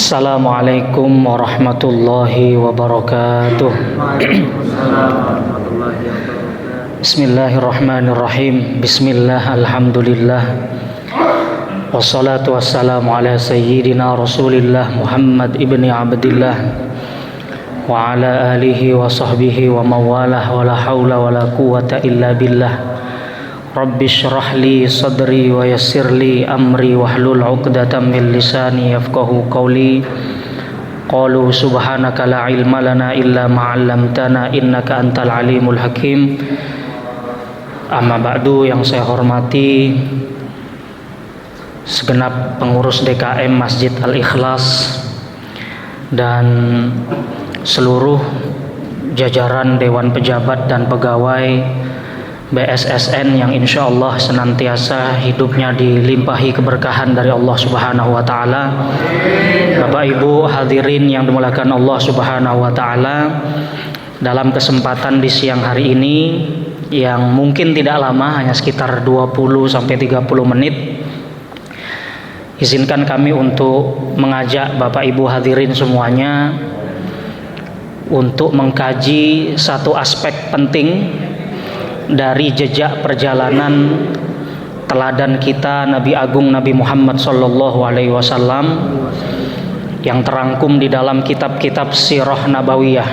Assalamualaikum warahmatullahi wabarakatuh. Bismillahirrahmanirrahim. Bismillah, alhamdulillah. Wassalatu wassalamu ala sayyidina Rasulillah Muhammad ibni Abdillah wa ala alihi wa sahbihi wa mawalah wa la hawla wa la quwata illa billah. Rabbi syrah li sadri wa yassir li amri wahlul 'uqdatam min lisani yafqahu qawli. Qalu subhanaka la ilma lana illa ma 'allamtana innaka antal alimul hakim. Amma ba'du, yang saya hormati segenap pengurus DKM Masjid Al-Ikhlas dan seluruh jajaran Dewan Pejabat dan Pegawai BSSN yang insya Allah senantiasa hidupnya dilimpahi keberkahan dari Allah Subhanahu wa Ta'ala. Bapak Ibu hadirin yang dimuliakan Allah Subhanahu wa Ta'ala, dalam kesempatan di siang hari ini yang mungkin tidak lama, hanya sekitar 20-30 menit, izinkan kami untuk mengajak Bapak Ibu hadirin semuanya untuk mengkaji satu aspek penting dari jejak perjalanan teladan kita Nabi Agung Nabi Muhammad Sallallahu Alaihi Wasallam yang terangkum di dalam kitab-kitab Sirah Nabawiyah.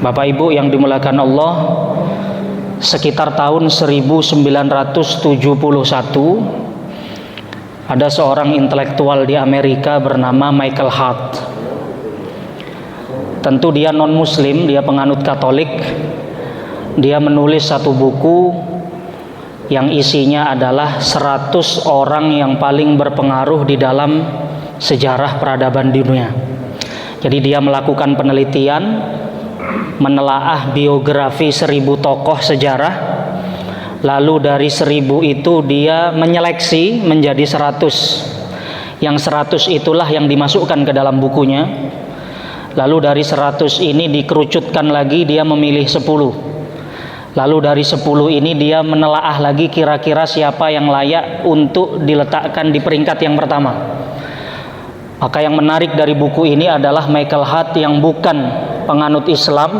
Bapak Ibu yang dimuliakan Allah, sekitar tahun 1971 ada seorang intelektual di Amerika bernama Michael Hart. Tentu dia non muslim, dia penganut Katolik. Dia menulis satu buku yang isinya adalah 100 orang yang paling berpengaruh di dalam sejarah peradaban dunia. Jadi dia melakukan penelitian, menelaah biografi 1000 tokoh sejarah, lalu dari 1000 itu dia menyeleksi menjadi 100. Yang 100 itulah yang dimasukkan ke dalam bukunya. Lalu dari 100 ini dikerucutkan lagi, dia memilih 10. Lalu dari 10 ini dia menelaah lagi kira-kira siapa yang layak untuk diletakkan di peringkat yang pertama. Maka yang menarik dari buku ini adalah Michael Hart yang bukan penganut Islam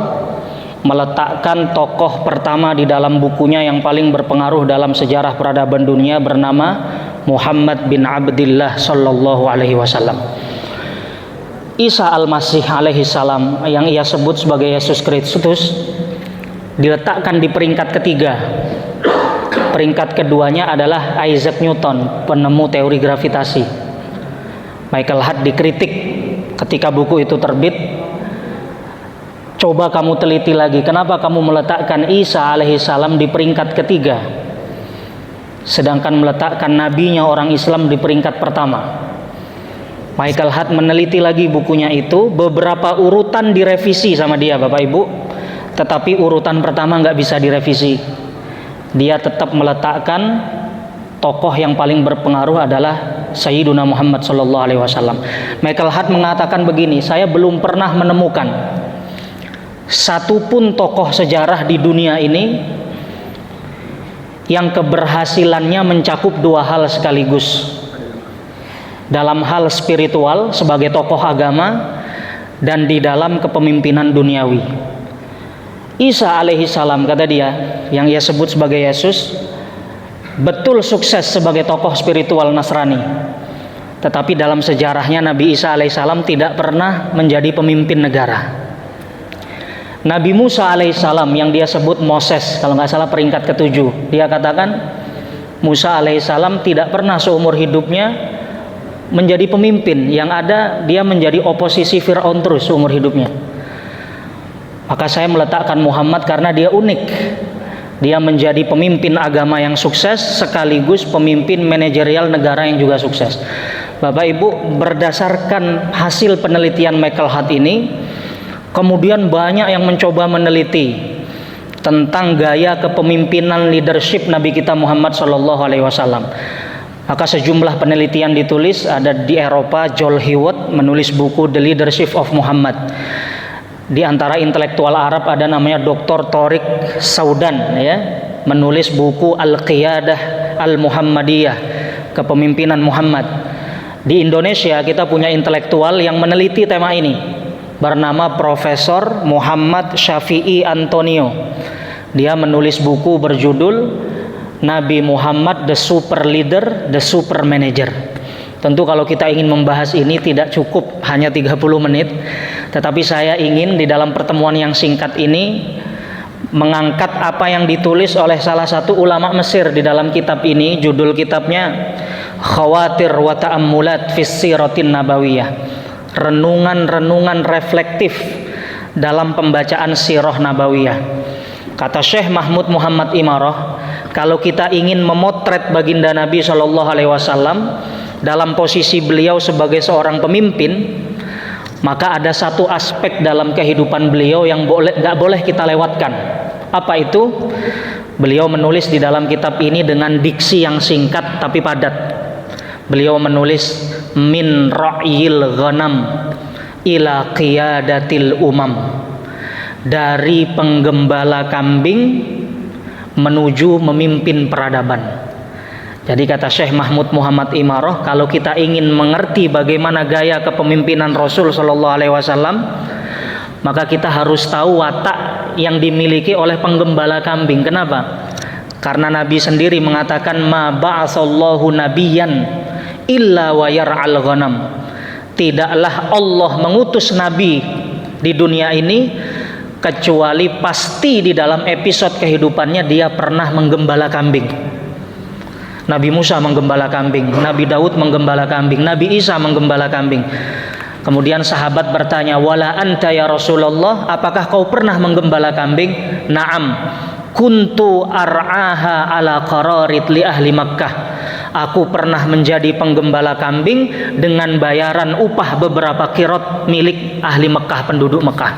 meletakkan tokoh pertama di dalam bukunya yang paling berpengaruh dalam sejarah peradaban dunia bernama Muhammad bin Abdillah Sallallahu Alaihi Wasallam. Isa Al-Masih alaihi salam yang ia sebut sebagai Yesus Kristus diletakkan di peringkat ketiga. Peringkat keduanya adalah Isaac Newton, penemu teori gravitasi. Michael Hart dikritik ketika buku itu terbit. Coba kamu teliti lagi, kenapa kamu meletakkan Isa alaihissalam di peringkat ketiga, sedangkan meletakkan nabinya orang Islam di peringkat pertama. Michael Hart meneliti lagi bukunya itu, beberapa urutan direvisi sama dia Bapak Ibu, tetapi urutan pertama nggak bisa direvisi. Dia tetap meletakkan tokoh yang paling berpengaruh adalah Sayyiduna Muhammad Sallallahu Alaihi Wasallam. Michael Hart mengatakan begini, saya belum pernah menemukan satupun tokoh sejarah di dunia ini yang keberhasilannya mencakup dua hal sekaligus, dalam hal spiritual sebagai tokoh agama dan di dalam kepemimpinan duniawi. Isa alaihissalam, kata dia, yang ia sebut sebagai Yesus, betul sukses sebagai tokoh spiritual Nasrani, tetapi dalam sejarahnya Nabi Isa alaihissalam tidak pernah menjadi pemimpin negara. Nabi Musa alaihissalam yang dia sebut Moses, kalau nggak salah peringkat ke-7, dia katakan Musa alaihissalam tidak pernah seumur hidupnya menjadi pemimpin, yang ada dia menjadi oposisi Fir'aun terus seumur hidupnya. Maka saya meletakkan Muhammad karena dia unik. Dia menjadi pemimpin agama yang sukses sekaligus pemimpin manajerial negara yang juga sukses. Bapak Ibu, berdasarkan hasil penelitian Michael Hart ini, kemudian banyak yang mencoba meneliti tentang gaya kepemimpinan leadership Nabi kita Muhammad Sallallahu Alaihi Wasallam. Maka sejumlah penelitian ditulis, ada di Eropa, Joel Hewitt menulis buku The Leadership of Muhammad. Di antara intelektual Arab ada namanya Dr. Tariq Saudan, ya, menulis buku Al-Qiyadah Al-Muhammadiyah, kepemimpinan Muhammad. Di Indonesia kita punya intelektual yang meneliti tema ini, bernama Profesor Muhammad Syafi'i Antonio. Dia menulis buku berjudul Nabi Muhammad The Super Leader, The Super Manager. Tentu kalau kita ingin membahas ini tidak cukup hanya 30 menit, tetapi saya ingin di dalam pertemuan yang singkat ini mengangkat apa yang ditulis oleh salah satu ulama Mesir di dalam kitab ini. Judul kitabnya Khawatir wa Ta'ammulat fis Siratin Nabawiyah, renungan-renungan reflektif dalam pembacaan sirah nabawiyah. Kata Syekh Mahmud Muhammad Imarah, kalau kita ingin memotret baginda Nabi Shallallahu Alaihi Wasallam dalam posisi beliau sebagai seorang pemimpin, maka ada satu aspek dalam kehidupan beliau yang nggak boleh kita lewatkan. Apa itu? Beliau menulis di dalam kitab ini dengan diksi yang singkat tapi padat. Beliau menulis min ra'yil ghanam ila qiyadatil umam, dari penggembala kambing menuju memimpin peradaban. Jadi kata Syekh Mahmud Muhammad Imarah, kalau kita ingin mengerti bagaimana gaya kepemimpinan Rasul Shallallahu Alaihi Wasallam, maka kita harus tahu watak yang dimiliki oleh penggembala kambing. Kenapa? Karena Nabi sendiri mengatakan ma ba'asallahu nabiyyan illa wa yar'al ghanam. Tidaklah Allah mengutus nabi di dunia ini kecuali pasti di dalam episode kehidupannya dia pernah menggembala kambing. Nabi Musa menggembala kambing, Nabi Daud menggembala kambing, Nabi Isa menggembala kambing. Kemudian sahabat bertanya, wala anta ya Rasulullah, apakah kau pernah menggembala kambing? Naam, kuntu ar'aha ala qararit li ahli Makkah. Aku pernah menjadi penggembala kambing dengan bayaran upah beberapa kirot milik ahli Mekah, penduduk Mekah.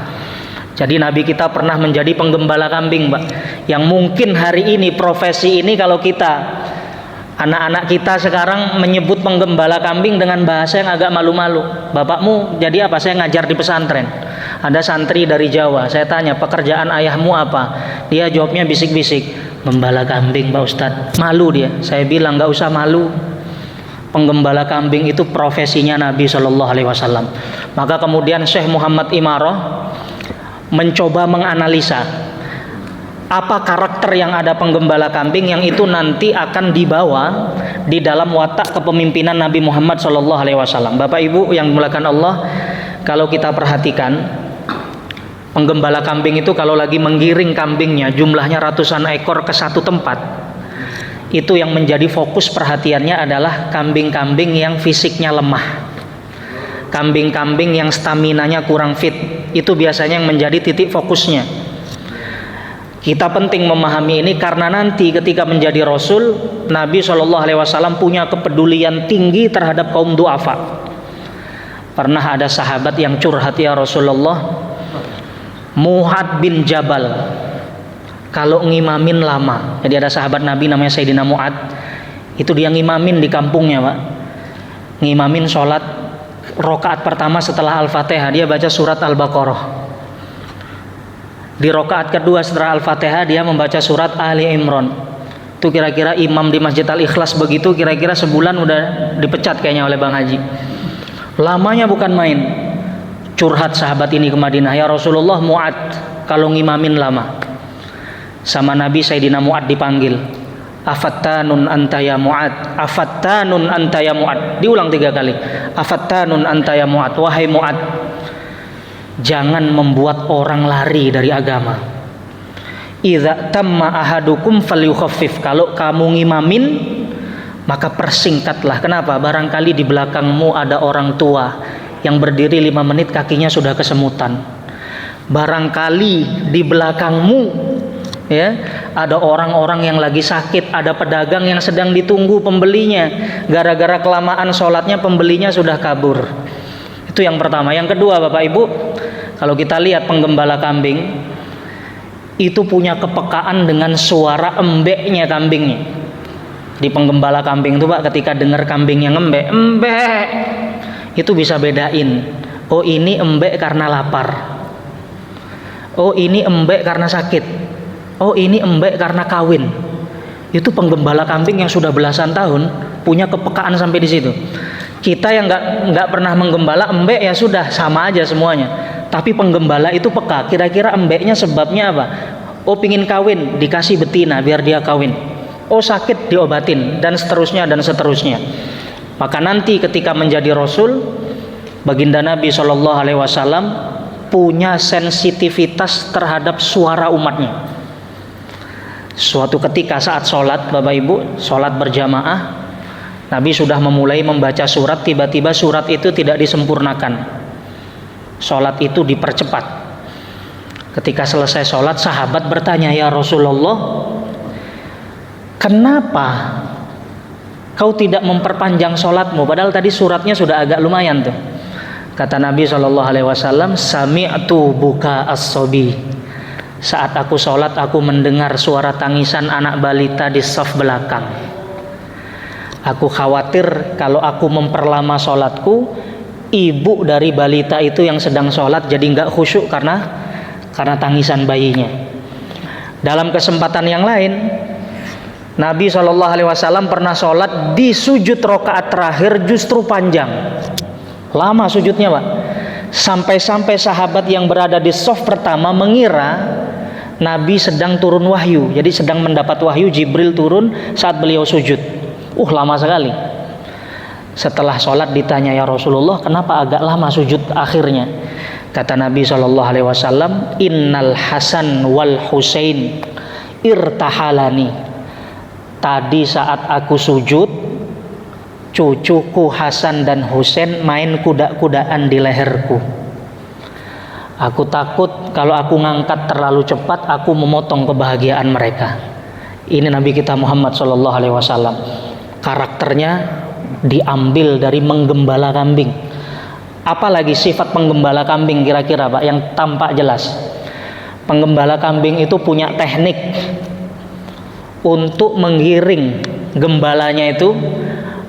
Jadi Nabi kita pernah menjadi penggembala kambing, Mbak. Yang mungkin hari ini profesi ini kalau kita, anak-anak kita sekarang menyebut penggembala kambing dengan bahasa yang agak malu-malu. Bapakmu jadi apa? Saya ngajar di pesantren. Ada santri dari Jawa, saya tanya, pekerjaan ayahmu apa? Dia jawabnya bisik-bisik, gembala kambing Pak Ustadz. Malu dia. Saya bilang nggak usah malu. Penggembala kambing itu profesinya Nabi Shallallahu Alaihi Wasallam. Maka kemudian Syekh Muhammad Imarah mencoba menganalisa apa karakter yang ada penggembala kambing yang itu nanti akan dibawa di dalam watak kepemimpinan Nabi Muhammad Shallallahu Alaihi Wasallam. Bapak Ibu yang dimuliakan Allah, kalau kita perhatikan, penggembala kambing itu kalau lagi menggiring kambingnya, jumlahnya ratusan ekor ke satu tempat, itu yang menjadi fokus perhatiannya adalah kambing-kambing yang fisiknya lemah, kambing-kambing yang staminanya kurang fit. Itu biasanya yang menjadi titik fokusnya. Kita penting memahami ini karena nanti ketika menjadi Rasul, Nabi SAW punya kepedulian tinggi terhadap kaum du'afa. Pernah ada sahabat yang curhat, ya Rasulullah, Mu'ad bin Jabal kalau ngimamin lama. Jadi ada sahabat Nabi namanya Sayyidina Mu'ad, itu dia ngimamin di kampungnya, Pak. Ngimamin sholat rokaat pertama setelah Al-Fatihah, dia baca surat Al-Baqarah. Di rokaat kedua setelah Al-Fatihah dia membaca surat Ali Imran. Itu kira-kira imam di Masjid Al-Ikhlas begitu, kira-kira sebulan udah dipecat kayaknya oleh Bang Haji. Lamanya bukan main. Curhat sahabat ini ke Madinah, ya Rasulullah, Mu'ad kalau ngimamin lama. Sama Nabi Sayyidina Mu'ad dipanggil, afattanun anta ya Mu'ad, afattanun anta ya Mu'ad. Diulang 3 kali, afattanun anta ya Mu'ad, wahai Mu'ad, jangan membuat orang lari dari agama. Idza tamma ahadukum falyukhaffif, kalau kamu ngimamin maka persingkatlah. Kenapa? Barangkali di belakangmu ada orang tua yang berdiri 5 menit kakinya sudah kesemutan. Barangkali di belakangmu ya ada orang-orang yang lagi sakit, ada pedagang yang sedang ditunggu pembelinya, gara-gara kelamaan sholatnya pembelinya sudah kabur. Itu yang pertama. Yang kedua, Bapak Ibu, kalau kita lihat penggembala kambing itu punya kepekaan dengan suara embeknya kambingnya. Di penggembala kambing itu, Pak, ketika dengar kambing yang embek, itu bisa bedain, oh ini embek karena lapar, oh ini embek karena sakit, oh ini embek karena kawin. Itu penggembala kambing yang sudah belasan tahun punya kepekaan sampai di situ. Kita yang nggak pernah menggembala, embek ya sudah sama aja semuanya. Tapi penggembala itu peka. Kira-kira embeknya sebabnya apa? Oh pingin kawin, dikasih betina biar dia kawin. Oh sakit, diobatin, dan seterusnya dan seterusnya. Maka nanti ketika menjadi Rasul, baginda Nabi SAW punya sensitivitas terhadap suara umatnya. Suatu ketika saat sholat, Bapak Ibu, sholat berjamaah, Nabi sudah memulai membaca surat, tiba-tiba surat itu tidak disempurnakan. Sholat itu dipercepat. Ketika selesai sholat, sahabat bertanya, ya Rasulullah, kenapa kau tidak memperpanjang sholatmu? Padahal tadi suratnya sudah agak lumayan tuh. Kata Nabi SAW, sami'tu buka as-sobi. Saat aku sholat, aku mendengar suara tangisan anak balita di saf belakang. Aku khawatir kalau aku memperlama sholatku, ibu dari balita itu yang sedang sholat jadi nggak khusyuk karena tangisan bayinya. Dalam kesempatan yang lain, Nabi SAW pernah sholat di sujud rakaat terakhir justru panjang, lama sujudnya Pak. Sampai-sampai sahabat yang berada di shaf pertama mengira Nabi sedang turun wahyu, jadi sedang mendapat wahyu, Jibril turun saat beliau sujud. Lama sekali. Setelah sholat ditanya, ya Rasulullah, kenapa agak lama sujud akhirnya? Kata Nabi SAW, innal Hasan wal Husain irtahalani. Tadi saat aku sujud, cucuku Hasan dan Husain main kuda-kudaan di leherku. Aku takut kalau aku ngangkat terlalu cepat, aku memotong kebahagiaan mereka. Ini Nabi kita Muhammad SAW. Karakternya diambil dari menggembala kambing. Apalagi sifat penggembala kambing kira-kira Pak yang tampak jelas? Penggembala kambing itu punya teknik untuk menggiring gembalanya itu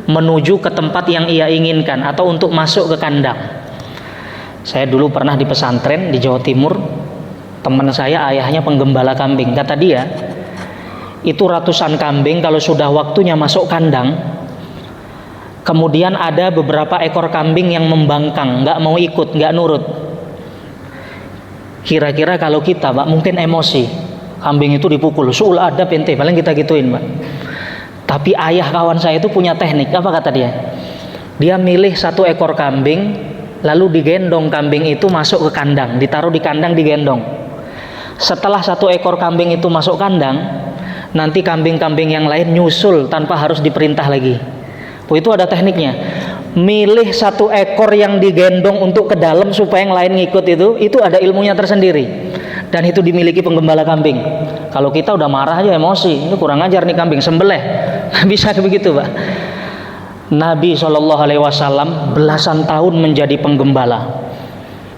menuju ke tempat yang ia inginkan atau untuk masuk ke kandang. Saya dulu pernah di pesantren di Jawa Timur, teman saya ayahnya penggembala kambing. Kata dia, itu ratusan kambing kalau sudah waktunya masuk kandang, kemudian ada beberapa ekor kambing yang membangkang, nggak mau ikut, nggak nurut. Kira-kira kalau kita Pak mungkin emosi, kambing itu dipukul, suul adab ente, paling kita gituin Pak. Tapi ayah kawan saya itu punya teknik. Apa kata dia? Dia milih satu ekor kambing, lalu digendong kambing itu masuk ke kandang, ditaruh di kandang, digendong. Setelah satu ekor kambing itu masuk kandang, nanti kambing-kambing yang lain nyusul tanpa harus diperintah lagi. Itu ada tekniknya. Milih satu ekor yang digendong untuk ke dalam supaya yang lain ngikut, itu ada ilmunya tersendiri. Dan itu dimiliki penggembala kambing. Kalau kita udah marah aja, emosi, ini kurang ajar nih kambing, sembelih. Bisa begitu Pak. Nabi SAW belasan tahun menjadi penggembala.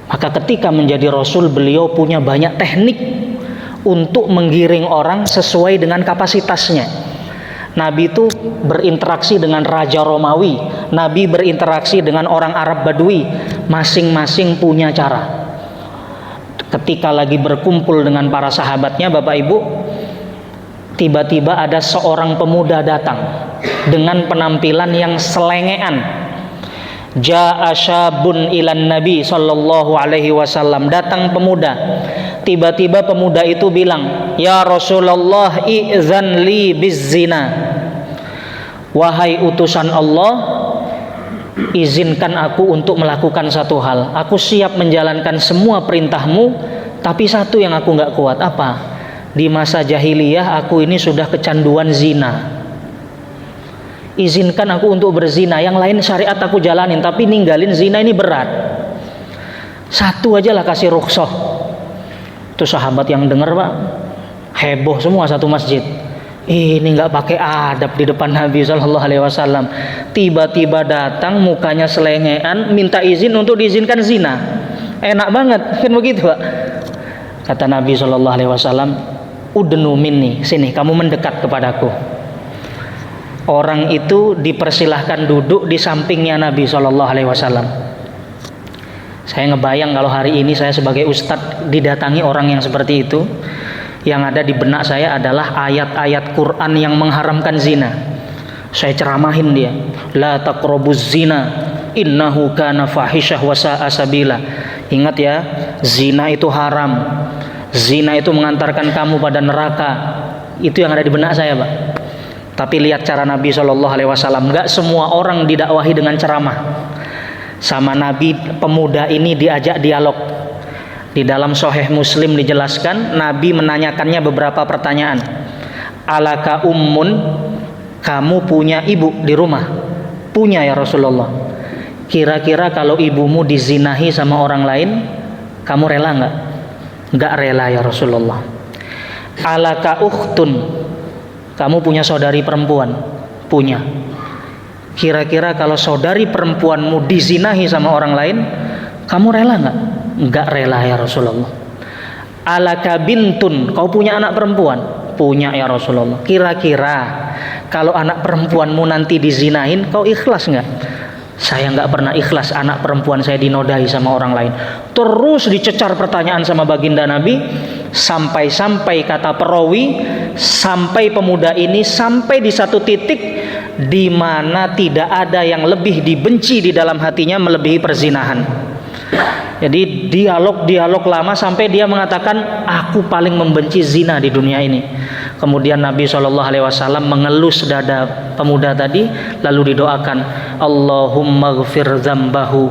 Maka ketika menjadi Rasul, beliau punya banyak teknik untuk menggiring orang sesuai dengan kapasitasnya. Nabi itu berinteraksi dengan Raja Romawi, Nabi berinteraksi dengan orang Arab Badui, masing-masing punya cara. Ketika lagi berkumpul dengan para sahabatnya, Bapak Ibu, tiba-tiba ada seorang pemuda datang dengan penampilan yang selengean. Ja'a syabun ilan Nabi sallallahu alaihi wasallam. Datang pemuda. Tiba-tiba pemuda itu bilang, "Ya Rasulullah, i'zan li bizzina." Wahai utusan Allah, izinkan aku untuk melakukan satu hal. Aku siap menjalankan semua perintahmu, tapi satu yang aku nggak kuat. Apa? Di masa jahiliyah aku ini sudah kecanduan zina. Izinkan aku untuk berzina, yang lain syariat aku jalanin, tapi ninggalin zina ini berat. Satu aja lah kasih rukhsah. Itu sahabat yang dengar Pak, heboh semua satu masjid. Ini nggak pakai adab di depan Nabi SAW. Tiba-tiba datang, mukanya selengean, minta izin untuk diizinkan zina. Enak banget, kan begitu Pak. Kata Nabi SAW, udnu minni, sini kamu mendekat kepadaku. Orang itu dipersilahkan duduk di sampingnya Nabi SAW. Saya ngebayang kalau hari ini saya sebagai ustadz didatangi orang yang seperti itu. Yang ada di benak saya adalah ayat-ayat Quran yang mengharamkan zina. Saya ceramahin dia, la taqrabuz zina, innahu kana fahisyah wa sa'a sabila. Ingat ya, zina itu haram. Zina itu mengantarkan kamu pada neraka. Itu yang ada di benak saya, Pak. Tapi lihat cara Nabi SAW. Enggak semua orang didakwahi dengan ceramah. Sama Nabi, pemuda ini diajak dialog. Di dalam Sahih Muslim dijelaskan, Nabi menanyakannya beberapa pertanyaan. Alaka ummun, kamu punya ibu di rumah? Punya ya Rasulullah. Kira-kira kalau ibumu dizinahi sama orang lain, kamu rela enggak? Enggak rela ya Rasulullah. Alaka ukhtun, kamu punya saudari perempuan? Punya. Kira-kira kalau saudari perempuanmu dizinahi sama orang lain, kamu rela enggak? Enggak rela ya Rasulullah. Alaka bintun, kau punya anak perempuan? Punya ya Rasulullah. Kira-kira kalau anak perempuanmu nanti dizinahin, kau ikhlas enggak? Saya enggak pernah ikhlas anak perempuan saya dinodai sama orang lain. Terus dicecar pertanyaan sama baginda Nabi, sampai-sampai kata perawi, sampai pemuda ini sampai di satu titik di mana tidak ada yang lebih dibenci di dalam hatinya melebihi perzinahan. Jadi dialog lama sampai dia mengatakan, aku paling membenci zina di dunia ini. Kemudian Nabi SAW mengelus dada pemuda tadi, lalu didoakan, Allahumma ghfir dzambahu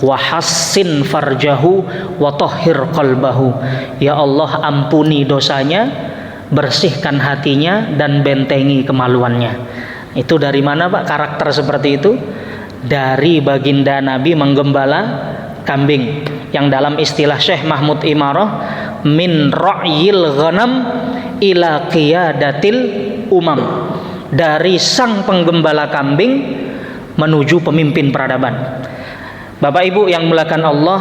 wa hassin farjahu wa tahhir qalbahu. Ya Allah, ampuni dosanya, bersihkan hatinya, dan bentengi kemaluannya. Itu dari mana, Pak, karakter seperti itu? Dari baginda Nabi menggembala kambing, yang dalam istilah Syekh Mahmud Imarah, min ra'yil ghanam ila qiyadatil umam, dari sang penggembala kambing menuju pemimpin peradaban. Bapak Ibu yang dimuliakan Allah,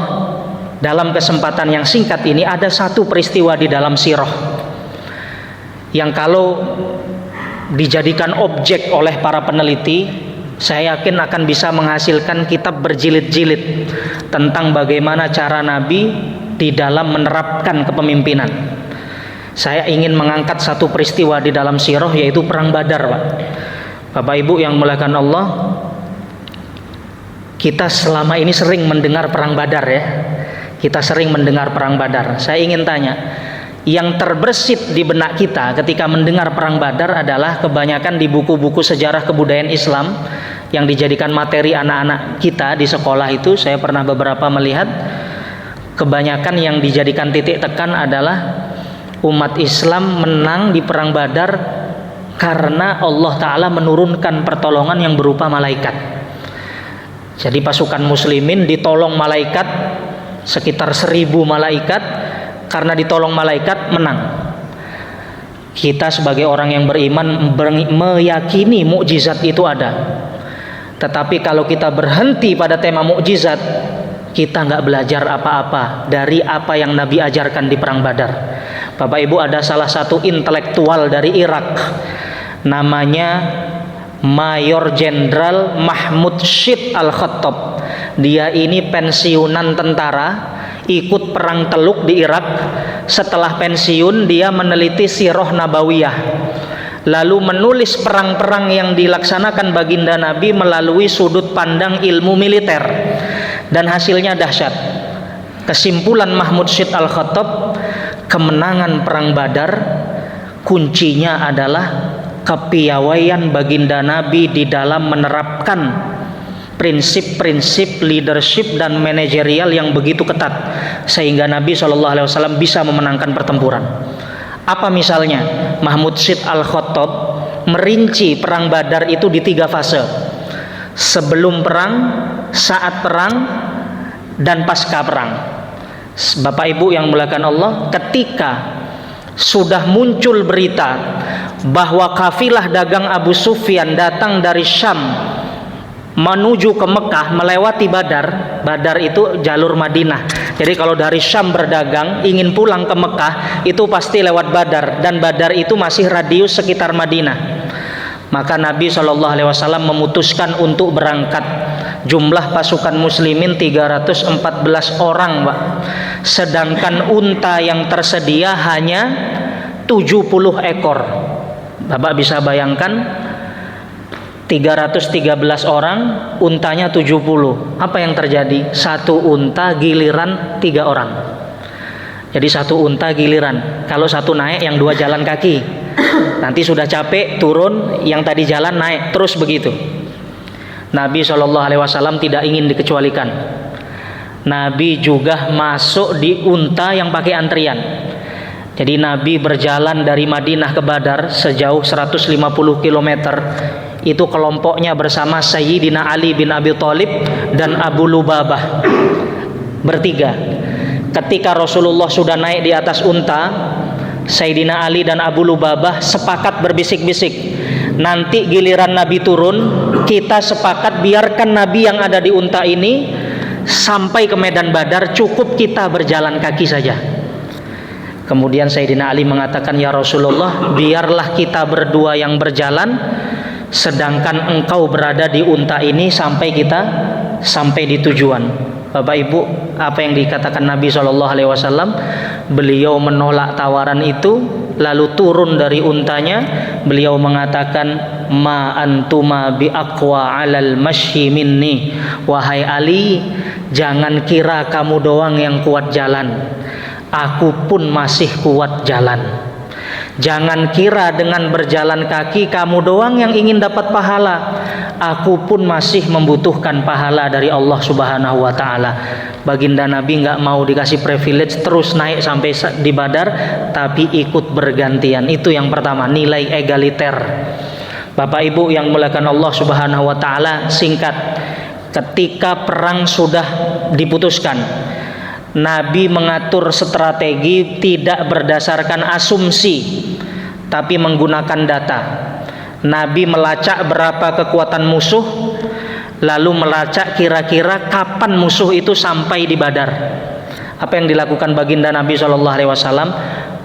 dalam kesempatan yang singkat ini ada satu peristiwa di dalam sirah yang kalau dijadikan objek oleh para peneliti, saya yakin akan bisa menghasilkan kitab berjilid-jilid tentang bagaimana cara Nabi di dalam menerapkan kepemimpinan. Saya ingin mengangkat satu peristiwa di dalam sirah, yaitu perang Badar, Pak. Bapak Ibu yang dimuliakan Allah, kita selama ini sering mendengar perang Badar ya. Kita sering mendengar perang Badar. Saya ingin tanya, yang terbersit di benak kita ketika mendengar perang Badar adalah kebanyakan di buku-buku sejarah kebudayaan Islam yang dijadikan materi anak-anak kita di sekolah itu. Saya pernah beberapa melihat, kebanyakan yang dijadikan titik tekan adalah umat Islam menang di perang Badar karena Allah Ta'ala menurunkan pertolongan yang berupa malaikat. Jadi pasukan muslimin ditolong malaikat, sekitar 1000 malaikat. Karena ditolong malaikat, menang. Kita sebagai orang yang beriman meyakini mukjizat itu ada. Tetapi kalau kita berhenti pada tema mukjizat, kita nggak belajar apa-apa dari apa yang Nabi ajarkan di perang Badar. Bapak Ibu, ada salah satu intelektual dari Irak, namanya Mayor Jenderal Mahmud Syed Al-Khattab. Dia ini pensiunan tentara, ikut perang Teluk di Irak. Setelah pensiun, dia meneliti sirah nabawiyah, lalu menulis perang-perang yang dilaksanakan baginda Nabi melalui sudut pandang ilmu militer, dan hasilnya dahsyat. Kesimpulan Mahmud Syed Al-Khattab, kemenangan perang Badar kuncinya adalah kepiawaian baginda Nabi di dalam menerapkan prinsip-prinsip leadership dan manajerial yang begitu ketat, sehingga Nabi SAW bisa memenangkan pertempuran. Apa misalnya? Mahmud Syed Al-Khattab merinci perang Badar itu di 3 fase: sebelum perang, saat perang, dan pasca perang. Bapak Ibu yang dimuliakan Allah, ketika sudah muncul berita bahwa kafilah dagang Abu Sufyan datang dari Syam menuju ke Mekah melewati Badar. Badar itu jalur Madinah. Jadi kalau dari Syam berdagang ingin pulang ke Mekah, itu pasti lewat Badar, dan Badar itu masih radius sekitar Madinah. Maka Nabi SAW memutuskan untuk berangkat. Jumlah pasukan muslimin 314 orang, Pak. Sedangkan unta yang tersedia hanya 70 ekor. Bapak bisa bayangkan, 313 orang, untanya 70. Apa yang terjadi? Satu unta giliran 3 orang. Jadi satu unta giliran. Kalau satu naik, yang 2 jalan kaki. Nanti sudah capek turun, yang tadi jalan naik, terus begitu. Nabi SAW tidak ingin dikecualikan. Nabi juga masuk di unta yang pakai antrian. Jadi Nabi berjalan dari Madinah ke Badar sejauh 150 km. Itu kelompoknya bersama Sayyidina Ali bin Abi Thalib dan Abu Lubabah, bertiga. Ketika Rasulullah sudah naik di atas unta, Sayyidina Ali dan Abu Lubabah sepakat berbisik-bisik, nanti giliran Nabi turun, kita sepakat biarkan Nabi yang ada di unta ini sampai ke medan Badar, cukup kita berjalan kaki saja. Kemudian Sayyidina Ali mengatakan, ya Rasulullah, biarlah kita berdua yang berjalan, sedangkan engkau berada di unta ini sampai kita sampai di tujuan. Bapak Ibu, apa yang dikatakan Nabi SAW? Beliau menolak tawaran itu, lalu turun dari untanya. Beliau mengatakan, ma antuma bi aqwa 'alal masyi minni. Wahai Ali, jangan kira kamu doang yang kuat jalan, aku pun masih kuat jalan. Jangan kira dengan berjalan kaki kamu doang yang ingin dapat pahala, aku pun masih membutuhkan pahala dari Allah Subhanahu wa Ta'ala. Baginda Nabi nggak mau dikasih privilege terus naik sampai di Badar, tapi ikut bergantian. Itu yang pertama, nilai egaliter. Bapak Ibu yang dimuliakan Allah Subhanahu wa Ta'ala, singkat, ketika perang sudah diputuskan, Nabi mengatur strategi tidak berdasarkan asumsi, tapi menggunakan data. Nabi melacak berapa kekuatan musuh, lalu melacak kira-kira kapan musuh itu sampai di Badar. Apa yang dilakukan baginda Nabi SAW?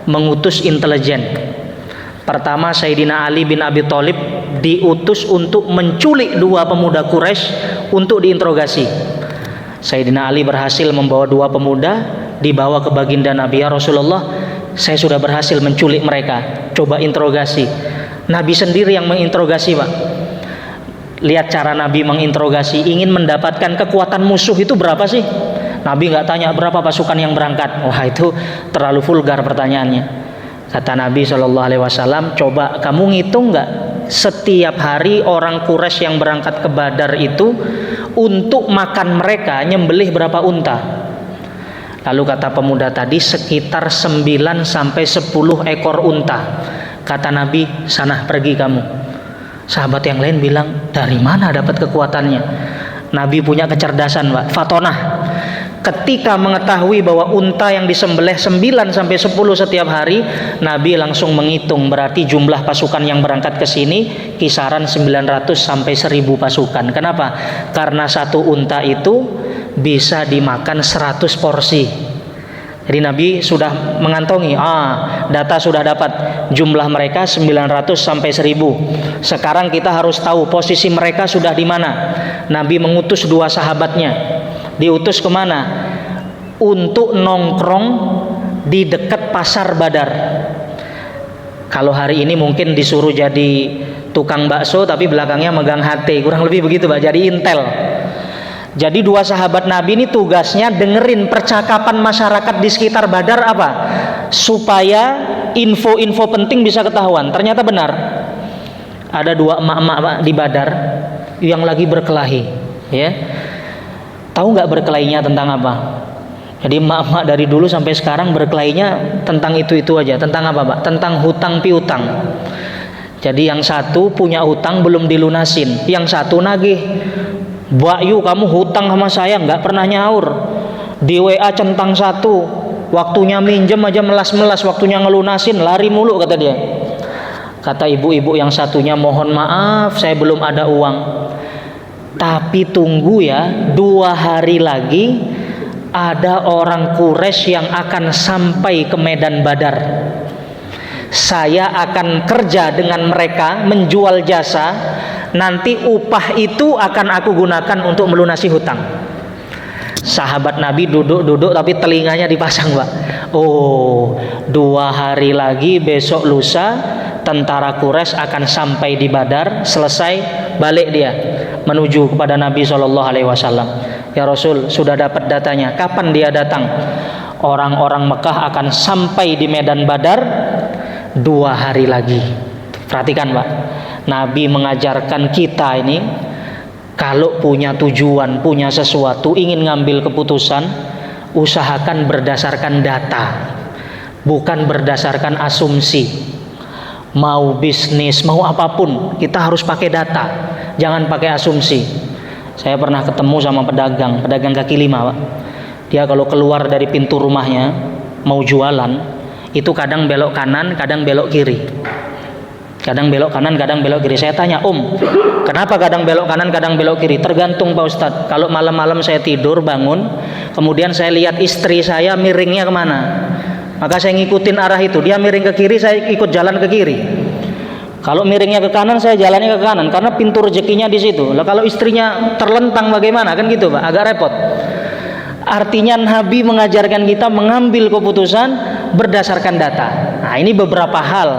Mengutus intelijen. Pertama, Sayyidina Ali bin Abi Thalib diutus untuk menculik 2 pemuda Quraisy untuk diinterogasi. Sayyidina Ali berhasil membawa 2 pemuda, dibawa ke baginda Nabi. Ya Rasulullah, saya sudah berhasil menculik mereka, coba interogasi. Nabi sendiri yang menginterogasi, Pak. Lihat cara Nabi menginterogasi, ingin mendapatkan kekuatan musuh itu berapa sih? Nabi nggak tanya berapa pasukan yang berangkat. Wah, itu terlalu vulgar pertanyaannya. Kata Nabi SAW, coba kamu ngitung nggak setiap hari orang Quraisy yang berangkat ke Badar itu untuk makan mereka nyembelih berapa unta? Lalu kata pemuda tadi, sekitar 9 sampai 10 ekor unta. Kata Nabi, sana pergi kamu. Sahabat yang lain bilang, dari mana dapat kekuatannya? Nabi punya kecerdasan, Pak. Fatonah. Ketika mengetahui bahwa unta yang disembelih 9 sampai 10 setiap hari, Nabi langsung menghitung, berarti jumlah pasukan yang berangkat ke sini kisaran 900 sampai 1000 pasukan. Kenapa? Karena satu unta itu bisa dimakan 100 porsi. Jadi Nabi sudah mengantongi, data sudah dapat, jumlah mereka 900 sampai 1000. Sekarang kita harus tahu posisi mereka sudah di mana. Nabi mengutus 2 sahabatnya. Diutus kemana? Untuk nongkrong di dekat pasar Badar. Kalau hari ini mungkin disuruh jadi tukang bakso, tapi belakangnya megang HT, kurang lebih begitu, Pak. Jadi intel. Jadi 2 sahabat Nabi ini tugasnya dengerin percakapan masyarakat di sekitar Badar apa? Supaya info-info penting bisa ketahuan. Ternyata benar. Ada 2 emak-emak, Pak, di Badar yang lagi berkelahi, ya. Tahu nggak berkelahinya tentang apa? Jadi emak-emak dari dulu sampai sekarang berkelahinya tentang itu-itu aja. Tentang apa, Pak? Tentang hutang piutang. Jadi yang satu punya hutang belum dilunasin, yang satu nagih. Mbak Yu, kamu hutang sama saya nggak pernah nyaur. Di WA centang 1, waktunya minjem aja melas-melas, waktunya ngelunasin lari mulu, kata dia. Kata ibu-ibu yang satunya, mohon maaf saya belum ada uang. Tapi tunggu ya, 2 hari lagi ada orang Quraisy yang akan sampai ke medan Badar. Saya akan kerja dengan mereka, menjual jasa. Nanti upah itu akan aku gunakan untuk melunasi hutang. Sahabat Nabi duduk-duduk tapi telinganya dipasang, Pak. Oh, 2 hari lagi besok lusa tentara Quraisy akan sampai di Badar, selesai balik dia menuju kepada Nabi SAW. Ya Rasul, sudah dapat datanya, kapan dia datang? Orang-orang Mekah akan sampai di medan Badar 2 hari lagi. Perhatikan Pak, Nabi mengajarkan kita ini, kalau punya tujuan, punya sesuatu, ingin ngambil keputusan, usahakan berdasarkan data, bukan berdasarkan asumsi. Mau bisnis, mau apapun, kita harus pakai data, jangan pakai asumsi. Saya pernah ketemu sama pedagang kaki lima Pak. Dia kalau keluar dari pintu rumahnya mau jualan, itu kadang belok kanan, kadang belok kiri. Kadang belok kanan, kadang belok kiri. Saya tanya, kenapa kadang belok kanan, kadang belok kiri? Tergantung Pak Ustadz. Kalau malam-malam saya tidur, bangun, kemudian saya lihat istri saya miringnya kemana, maka saya ngikutin arah itu. Dia miring ke kiri, saya ikut jalan ke kiri. Kalau miringnya ke kanan, saya jalannya ke kanan, karena pintu rezekinya di situ. Lah kalau istrinya terlentang bagaimana? Kan gitu Pak, agak repot. Artinya Nabi mengajarkan kita mengambil keputusan berdasarkan data. Nah, ini beberapa hal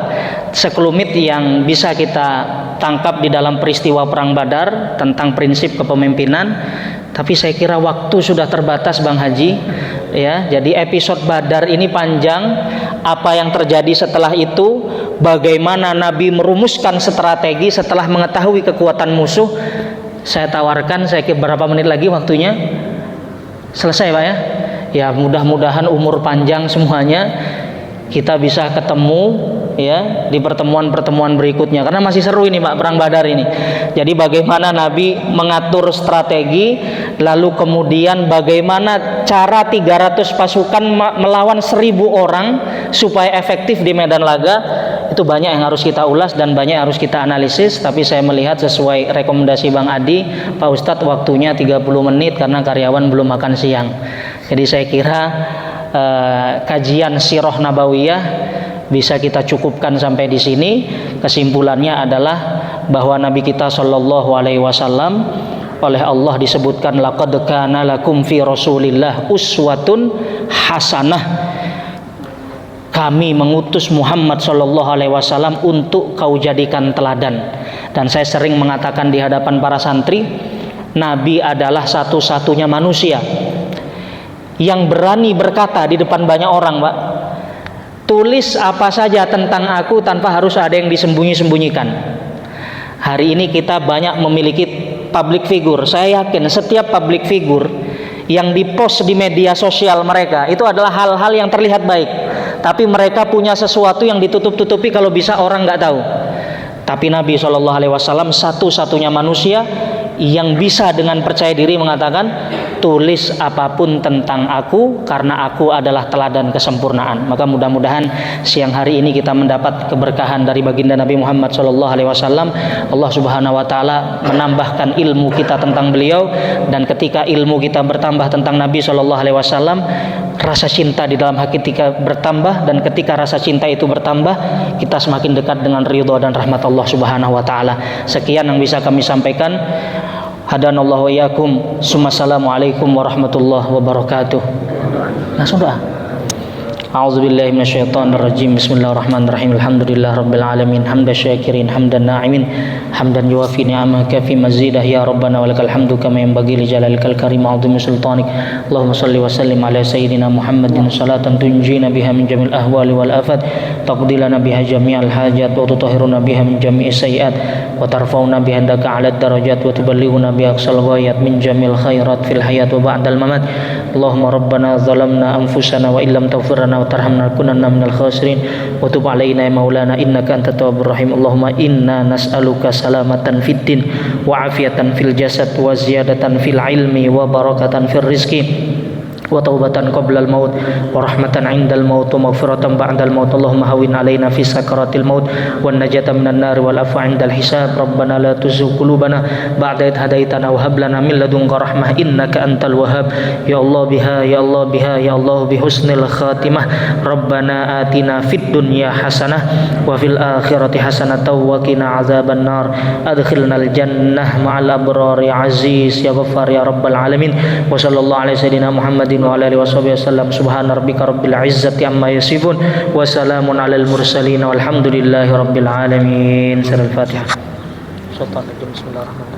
sekelumit yang bisa kita tangkap di dalam peristiwa Perang Badar tentang prinsip kepemimpinan. Tapi saya kira waktu sudah terbatas Bang Haji, ya. Jadi episode Badar ini panjang. Apa yang terjadi setelah itu, bagaimana Nabi merumuskan strategi setelah mengetahui kekuatan musuh. Saya tawarkan, saya kira berapa menit lagi waktunya? Selesai Pak ya? Ya mudah-mudahan umur panjang semuanya, kita bisa ketemu ya di pertemuan-pertemuan berikutnya, karena masih seru ini Pak, Perang Badar ini. Jadi bagaimana Nabi mengatur strategi, lalu kemudian bagaimana cara 300 pasukan melawan 1000 orang supaya efektif di medan laga. Itu banyak yang harus kita ulas dan banyak yang harus kita analisis. Tapi saya melihat sesuai rekomendasi Bang Adi, Pak Ustadz, waktunya 30 menit karena karyawan belum makan siang. Jadi saya kira kajian Sirah Nabawiyah bisa kita cukupkan sampai di sini. Kesimpulannya adalah bahwa Nabi kita Shallallahu Alaihi Wasallam oleh Allah disebutkan, laqad kana lakum fi Rasulillah uswatun hasanah. Kami mengutus Muhammad Shallallahu Alaihi Wasallam untuk kau jadikan teladan. Dan saya sering mengatakan di hadapan para santri, Nabi adalah satu-satunya manusia yang berani berkata di depan banyak orang, Pak, tulis apa saja tentang aku tanpa harus ada yang disembunyi-sembunyikan. Hari ini kita banyak memiliki public figure. Saya yakin setiap public figure yang dipost di media sosial mereka itu adalah hal-hal yang terlihat baik, tapi mereka punya sesuatu yang ditutup-tutupi, kalau bisa orang nggak tahu. Tapi Nabi SAW satu-satunya manusia yang bisa dengan percaya diri mengatakan, tulis apapun tentang aku karena aku adalah teladan kesempurnaan. Maka mudah-mudahan siang hari ini kita mendapat keberkahan dari baginda Nabi Muhammad SAW. Allah Subhanahu Wa Taala menambahkan ilmu kita tentang beliau, dan ketika ilmu kita bertambah tentang Nabi SAW, rasa cinta di dalam hati kita bertambah, dan ketika rasa cinta itu bertambah, kita semakin dekat dengan ridha dan rahmat Allah Subhanahu Wa Taala. Sekian yang bisa kami sampaikan. Hadanallahu wa iyyakum. Assalamualaikum warahmatullahi wabarakatuh. Langsung doa. A'udzubillahi minasyaitonirrajim. Bismillahirrahmanirrahim. Alhamdulillah rabbil alamin. Hamdan syakirin, hamdan na'imin, hamdan yuwafi ni'amaka fi mazidah ya rabbana walakal hamdu kama yanbaghi li jalalikal karim wa 'azimi sultanik. Allahumma shalli wa sallim ala sayyidina Muhammadin salatan tunjina biha min jamil ahwali wal afat, taqdi lana biha jami'al hajat wa tutahhiruna biha min jami'is sayiat wa tarfa'una biha indaka 'ala darajat wa tuballighuna biha aqsal ghayat min jamil khairat fil hayat wa ba'dal mamat. Allahumma rabbana zalamna anfusana wa illam taghfir lana wa tarhamna kunanna minal khasirin wa tub alaina ya maulana innaka antat tawwabur rahim. Allahumma inna nas'aluka salamatan fid din wa afiyatan fil jasad wa ziyadatan fil ilmi wa barakatan fil rizqi wa taubatan qablal maut wa rahmatan 'indal maut wa maghfiratan ba'dal maut. Allahumma hawwin 'alaina fi sakaratil maut wan najata minan nar wal afwa 'indal hisab. Rabbana la tuzigh qulubana ba'da idh hadaitana wa hab lana min ladunka rahmah innaka antal wahhab. Ya Allah biha ya Allah biha ya Allah bi husnil khatimah. Rabbana atina fid dunya hasanah wa fil akhirati hasanah wa qina azaban nar. Adkhilnal jannah ma'al abrar ya aziz ya ghaffar ya rabbal alamin. Wa sallallahu alaihi sayyidina Muhammadin wa ala alihi wasallam. Subhana rabbika rabbil izzati amma yasifun wa salamun alal mursalin walhamdulillahi rabbil alamin. Surah Al-Fatihah. Syaitanirrajim. Bismillahirrahmanirrahim.